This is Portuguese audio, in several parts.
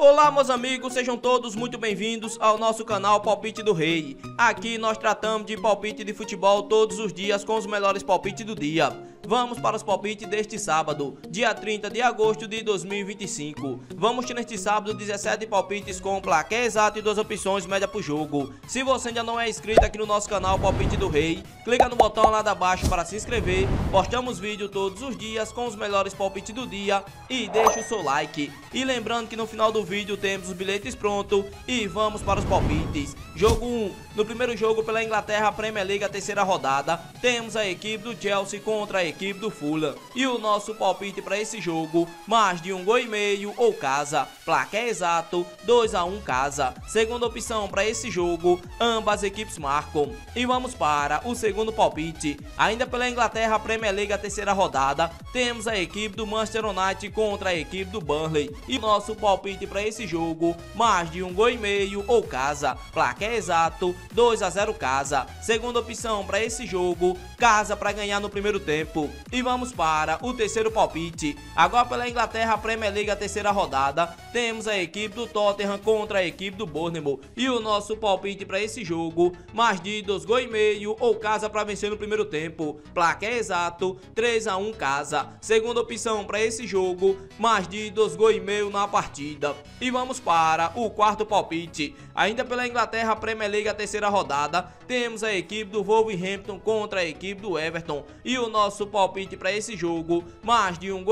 Olá meus amigos, sejam todos muito bem-vindos ao nosso canal Palpite do Rei. Aqui nós tratamos de palpite de futebol todos os dias com os melhores palpites do dia. Vamos para os palpites deste sábado, dia 30 de agosto de 2025. Vamos ter neste sábado 17 palpites com placar exato e 2 opções média por jogo. Se você ainda não é inscrito aqui no nosso canal Palpite do Rei, clica no botão lá de baixo para se inscrever. Postamos vídeo todos os dias com os melhores palpites do dia e deixa o seu like. E lembrando que no final do vídeo temos os bilhetes prontos e vamos para os palpites. Jogo 1, no primeiro jogo pela Inglaterra Premier League, a terceira rodada, temos a equipe do Chelsea contra a equipe do Fulham. E o nosso palpite para esse jogo, mais de 1,5 gols ou casa. Placar exato, 2-1 casa. Segunda opção para esse jogo, ambas equipes marcam. E vamos para o segundo palpite. Ainda pela Inglaterra Premier League, a terceira rodada, temos a equipe do Manchester United contra a equipe do Burnley. E o nosso palpite para esse jogo, mais de 1,5 gols ou casa. Placar exato, 2-0 casa. Segunda opção para esse jogo, casa para ganhar no primeiro tempo. E vamos para o terceiro palpite. Agora pela Inglaterra Premier League, a terceira rodada, temos a equipe do Tottenham contra a equipe do Bournemouth. E o nosso palpite para esse jogo, mais de 2,5 gols ou casa para vencer no primeiro tempo. Placar exato, 3-1 casa. Segunda opção para esse jogo, mais de 2,5 gols na partida. E vamos para o quarto palpite. Ainda pela Inglaterra Premier League, a terceira rodada, temos a equipe do Wolverhampton contra a equipe do Everton. E o nosso palpite para esse jogo, mais de 1,5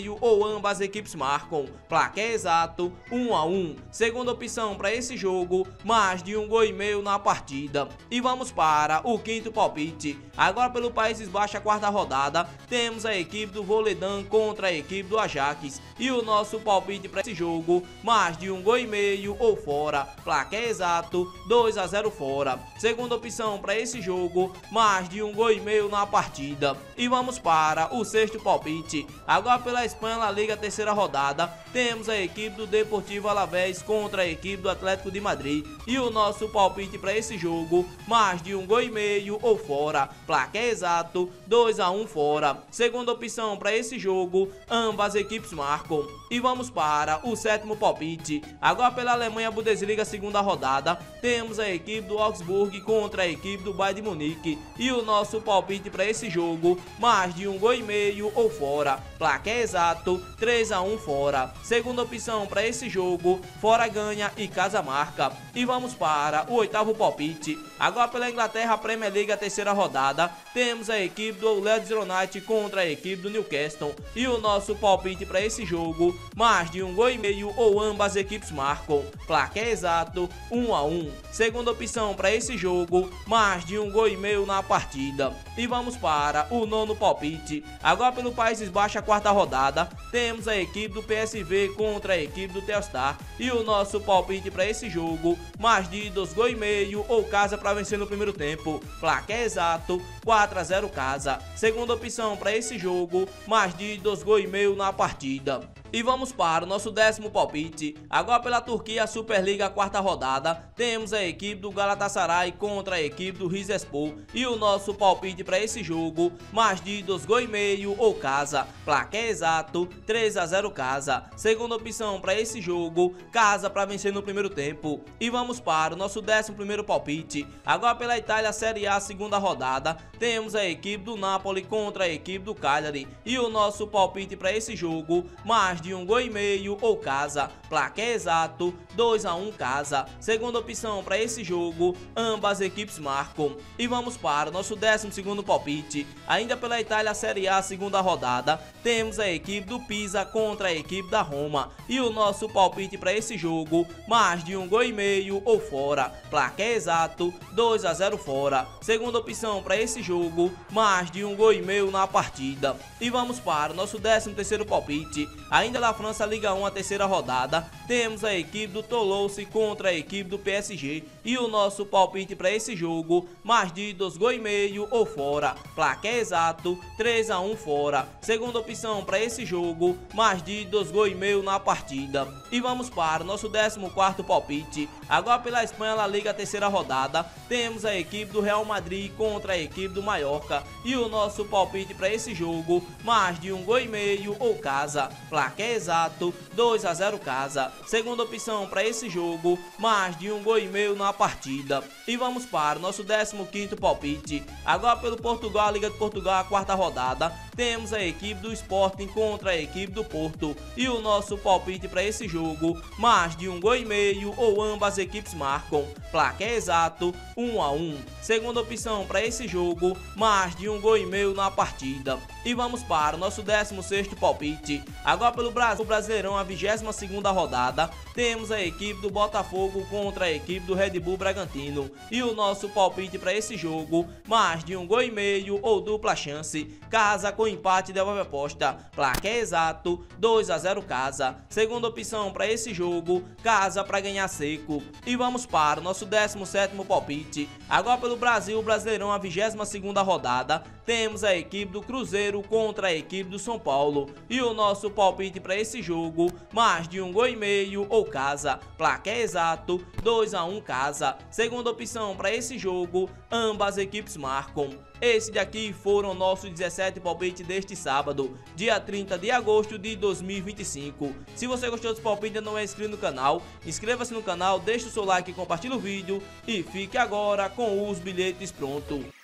gols ou ambas equipes marcam. Placar exato, 1-1. Segunda opção para esse jogo, mais de 1,5 gols na partida. E vamos para o quinto palpite. Agora pelo Países Baixos, a quarta rodada, temos a equipe do Volendam contra a equipe do Ajax. E o nosso palpite para esse jogo, mais de 1,5 gols ou fora. Placar exato, 2-0 fora. Segunda opção para esse jogo, mais de 1,5 gols na partida. E vamos para o sexto palpite. Agora pela Espanha La Liga, terceira rodada, temos a equipe do Deportivo Alavés contra a equipe do Atlético de Madrid. E o nosso palpite para esse jogo, mais de 1,5 gols ou fora. Placar exato, 2-1 fora. Segunda opção para esse jogo, ambas equipes marcam. E vamos para o sétimo palpite. Agora pela Alemanha Bundesliga, segunda rodada, temos a equipe do Augsburg contra a equipe do Bayern de Munique. E o nosso palpite para esse jogo, mais de 1,5 gols ou fora. Placar exato, 3-1 fora. Segunda opção para esse jogo, fora ganha e casa marca. E vamos para o oitavo palpite. Agora pela Inglaterra Premier League, a terceira rodada, temos a equipe do Leeds United contra a equipe do Newcastle. E o nosso palpite para esse jogo, mais de 1,5 gols ou ambas equipes marcam. Placar exato, 1-1. Segunda opção para esse jogo, mais de 1,5 gols na partida. E vamos para o nono palpite. Agora pelo Países Baixos, a quarta rodada, temos a equipe do PSV contra a equipe do Telstar. E o nosso palpite para esse jogo, mais de 2,5 gols ou casa para vencer no primeiro tempo. Placar exato, 4-0 casa. Segunda opção para esse jogo, mais de 2,5 gols na partida. E vamos para o nosso décimo palpite. Agora pela Turquia Superliga, a quarta rodada, temos a equipe do Galatasaray contra a equipe do Rizespor. E o nosso palpite para esse jogo, mais de 2,5 gols ou casa. Placar exato, 3-0 casa. Segunda opção para esse jogo, casa para vencer no primeiro tempo. E vamos para o nosso 11º palpite. Agora pela Itália Série A, segunda rodada, temos a equipe do Napoli contra a equipe do Cagliari. E o nosso palpite para esse jogo, mais de 1,5 gols ou casa. Placar exato, 2-1 casa. Segunda opção para esse jogo, ambas equipes marcam. E vamos para o nosso 12º palpite. Ainda pela Itália Série A, segunda rodada, temos a equipe do Pisa contra a equipe da Roma. E o nosso palpite para esse jogo, mais de 1,5 gols ou fora. Placar exato, 2-0 fora. Segunda opção para esse jogo, mais de 1,5 gols na partida. E vamos para o nosso 13º palpite. Ainda na França Liga 1, a terceira rodada, temos a equipe do Toulouse contra a equipe do PSG. E o nosso palpite para esse jogo, mais de 2,5 gols ou fora. Placar exato, 3-1 fora. Segunda opção para esse jogo, mais de 2,5 gols na partida. E vamos para o nosso 14º palpite. Agora pela Espanha La Liga, terceira rodada, temos a equipe do Real Madrid contra a equipe do Mallorca. E o nosso palpite para esse jogo, mais de 1,5 gols ou casa. Placar placar exato 2-0 casa. Segunda opção para esse jogo, mais de 1,5 gols na partida. E vamos para o nosso 15º palpite. Agora pelo Portugal, Liga de Portugal, a quarta rodada, temos a equipe do Sporting contra a equipe do Porto. E o nosso palpite para esse jogo, mais de 1,5 gols ou ambas equipes marcam. Placar exato 1-1. Segunda opção para esse jogo, mais de 1,5 gols na partida. E vamos para o nosso 16º palpite. Agora pelo Brasil, Brasileirão, a 22ª rodada, temos a equipe do Botafogo contra a equipe do Red Bull Bragantino. E o nosso palpite para esse jogo, mais de 1,5 gols ou dupla chance. Casa com empate, devolve aposta. Placar exato 2-0 casa. Segunda opção para esse jogo, casa para ganhar seco. E vamos para o nosso 17º palpite. Agora pelo Brasil, Brasileirão, a 22ª rodada, temos a equipe do Cruzeiro contra a equipe do São Paulo. E o nosso palpite para esse jogo, mais de 1,5 gols ou casa. Placar exato 2-1 casa. Segunda opção para esse jogo, ambas equipes marcam. Esse daqui foram nossos 17 palpites deste sábado, dia 30 de agosto de 2025. Se você gostou desse palpite e não é inscrito no canal, inscreva-se no canal, deixe o seu like e compartilhe o vídeo. E fique agora com os bilhetes prontos.